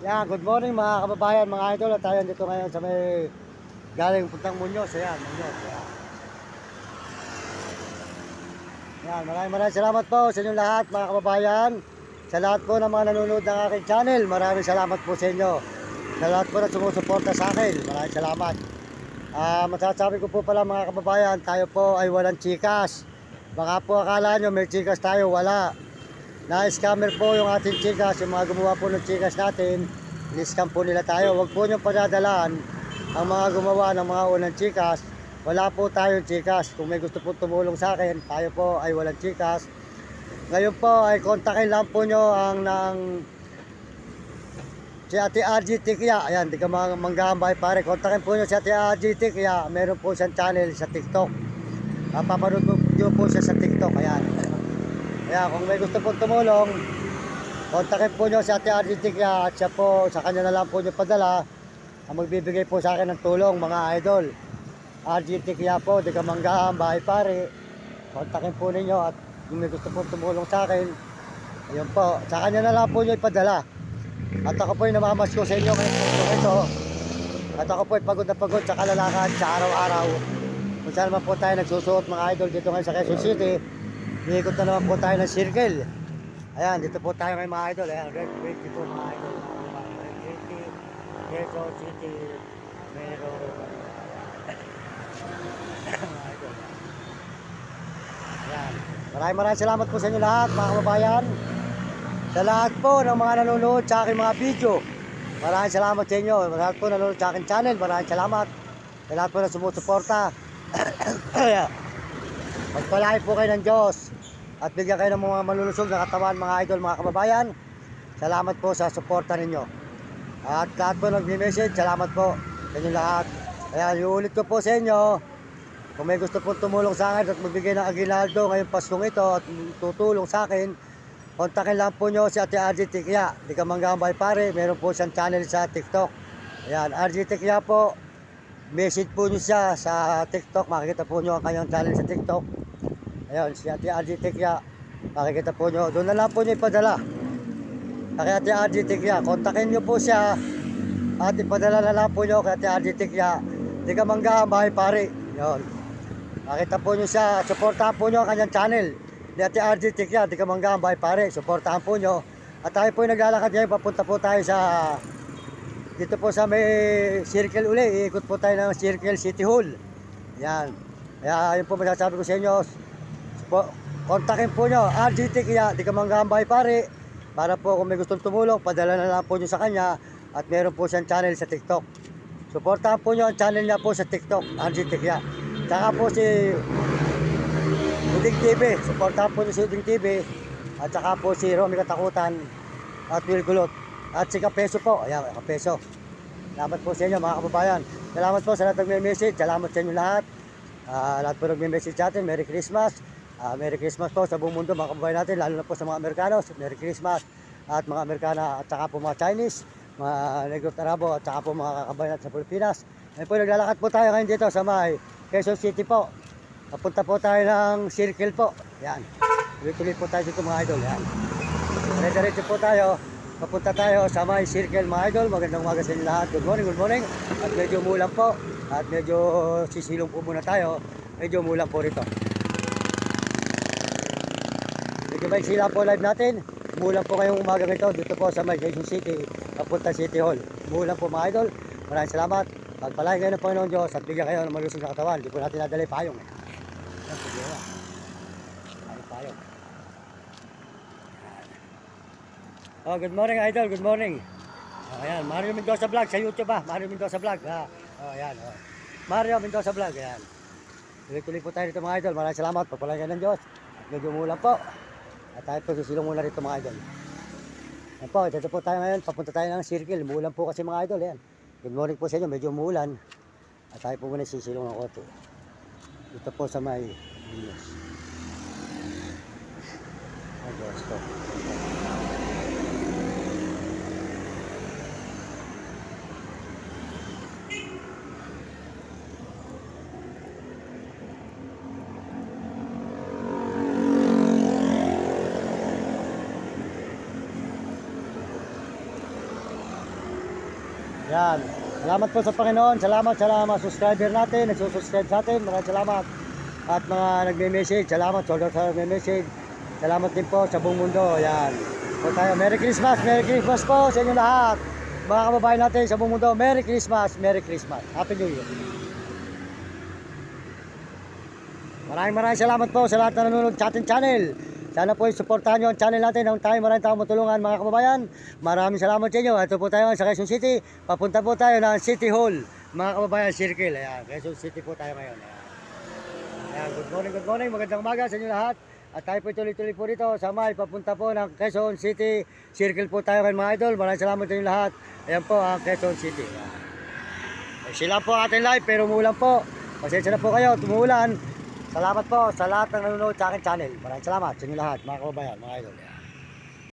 Yan, good morning mga kababayan, mga idol. At tayo dito ngayon sa may galing puntang Muñoz. Ayan, Muñoz. Ayan. Yan, maraming salamat po sa inyong lahat mga kababayan. Sa lahat po ng mga nanonood ng aking channel, maraming salamat po sa inyo. Sa lahat po na sumusuporta sa akin, maraming salamat. Masasabi ko po pala mga kababayan, tayo po ay walang chikas. Baka po akala nyo may chikas tayo, wala. Na-scammer po yung ating chikas, yung mga gumawa po ng chikas natin, ni-scam po nila tayo. Huwag po niyong padadalaan ang mga gumawa ng mga unang chikas. Wala po tayong chikas. Kung may gusto po tumulong sa akin, tayo po ay walang chikas. Ngayon po ay kontakin lang po nyo ang si Ate RG Tikya. Ayan, di ka manggambay pare. Kontakin po nyo si Ate RG Tikya. Meron po siyang channel sa TikTok. Papanood nyo po siya sa TikTok. Ayan. Kaya kung may gusto pong tumulong, kontakin po nyo si Ate RG Tikya at siya po, sa kanya na lang po nyo padala ang magbibigay po sa akin ng tulong mga idol. RG Tikya po, di ka manggambay pare. Kontakin po ninyo at kung may gusto pong tumulong sa akin, ayun po, sa kanya na lang po nyo ipadala. At ako po ay namamasyo sa inyo ngayon ito. At ako po ay pagod na pagod sa kalalakad sa araw-araw. Kung saan naman po tayo nagsusuot mga idol dito ngayon sa Quezon City. Iikot na naman po tayo ng circle. Ayan, dito po tayo ngayon mga idol. Ayan, Red 20 po mga idol. Red 20, Quezon City, meron. Mga idol. Ayan. Maraming salamat po sa inyo lahat mga kababayan. Sa lahat po ng mga nanonood sa aking mga video. Maraming salamat sa inyo. Sa lahat po nanonood sa aking channel. Maraming salamat. Sa lahat po na sumusuporta. Pagpalain po kayo ng Diyos at bigyan kayo ng mga malulusog na katawan mga idol, mga kababayan. Salamat po sa suporta ninyo. At lahat po nag-message, salamat po sa inyo lahat. Kaya iulit ko po sa inyo, kung may gusto po tumulong sa akin at magbigay ng aguinaldo ngayong Paskong ito at tutulong sa akin, kontakin lang po nyo si Ate RG Tikya. Di ka manggambay pare, meron po siyang channel sa TikTok. Ayan, RG Tikya po. Message po nyo siya sa TikTok. Makikita po nyo ang kanyang channel sa TikTok. Ayun, si Ate RG Tikya. Makikita po nyo. Doon na lang po nyo ipadala. Kay Ate RG Tikya. Kontakin nyo po siya. At ipadala na lang po nyo kay Ate RG Tikya. Di ka manggambay pare. Ayun. Makikita po nyo siya. Supportahan po nyo ang kanyang channel. Ni Ate RG Tikya. Di ka manggambay pare. Supportahan po nyo. At tayo po naglalakad ngayon. Papunta po tayo sa... Dito po sa may circle uli, iikot po tayo ng Circle City Hall. Yan. Kaya yun po masasabi ko sa inyo. Kontakin po nyo, RG Tikya, di ka manggambay pare. Para po kung may gustong tumulong, padala na lang po nyo sa kanya. At meron po siyang channel sa TikTok. Suportahan po nyo ang channel niya po sa TikTok, RG Tikya. Tsaka po si Uding TV. Suportahan po nyo si Uding TV. At tsaka po si Romy Katakutan at Will Gulot. At si Kapeso po. Ayan, Kapeso. Salamat po sa inyo mga kababayan. Salamat po sa lahat nagme-message. Salamat sa inyo lahat. Lahat po nagme-message sa atin. Merry Christmas. Merry Christmas po sa buong mundo mga kababayan natin. Lalo na po sa mga Amerikanos. Merry Christmas. At mga Amerikana at saka po mga Chinese. Mga Negro Tarabo at saka po mga kababayan natin sa Pilipinas. Ngayon po naglalakad po tayo ngayon dito sa may Quezon City po. Papunta po tayo ng circle po. Yan. Tuloy-tuloy po tayo dito mga idol. Yan. Diretso po tayo. Papunta tayo sa may circle mga idol. Magandang umaga sa inyo lahat. Good morning, good morning. At medyo umulan po. At medyo sisilong po muna tayo. Medyo umulan po rito. Medyo may sila po live natin. Umulan po ngayong umaga nito. Dito po sa may Quezon City. Papunta City Hall. Umulan po mga idol. Maraming salamat. Pagpalain kayo ng Panginoon Diyos at bigyan kayo ng malusog na katawan. Hindi po natin nadalay payong. Payong. Oh, good morning idol, good morning. Ayan, Mario Mendoza Vlog sa YouTube Mario Mendoza Vlog. Ayan, Mario Mendoza Vlog, ayan. Tuloy-tuloy po tayo dito mga idol. Maraming salamat, pagpalain ng Diyos. Medyo umulan po. At tayo po sisilong muna rito mga idol. Ayan po, dito po tayo ngayon. Papunta tayo ng circle. Umulan po kasi mga idol, ayan. Good morning po sa inyo, medyo umulan. At tayo po muna sisilong ng konti. Dito po sa may Muñoz. Ay, Diyos ko. Yan. Salamat po sa Panginoon. Salamat sa mga subscriber natin, nagsusubscribe sa atin. Maraming salamat. At mga nagme-message, salamat sa nagme-message. Salamat din po sa buong mundo. Yan. Po tayo. Merry Christmas po sa inyo lahat. Mga kababayan natin sa buong mundo, Merry Christmas, Happy New Year. Maraming salamat po sa lahat na nanonood sa ating channel. Sana po suportahan nyo ang channel natin. Nang tayo maraming taong matulungan mga kababayan. Maraming salamat sa inyo. Ito po tayo sa Quezon City. Papunta po tayo ng City Hall. Mga kababayan, Circle. Ayan, Quezon City po tayo ngayon. Ayan, good morning. Magandang umaga sa inyo lahat. At tayo po tuloy-tuloy po dito sa May. Papunta po ng Quezon City. Circle po tayo ngayon mga idol. Maraming salamat sa inyo lahat. Ayan po ang Quezon City. Sila po ating live pero umuulan po. Pasensya na po kayo, tumuulan. Salamat po sa lahat ng nanonood sa aking channel. Maraming salamat sa inyo lahat, mga kababayan, mga idol.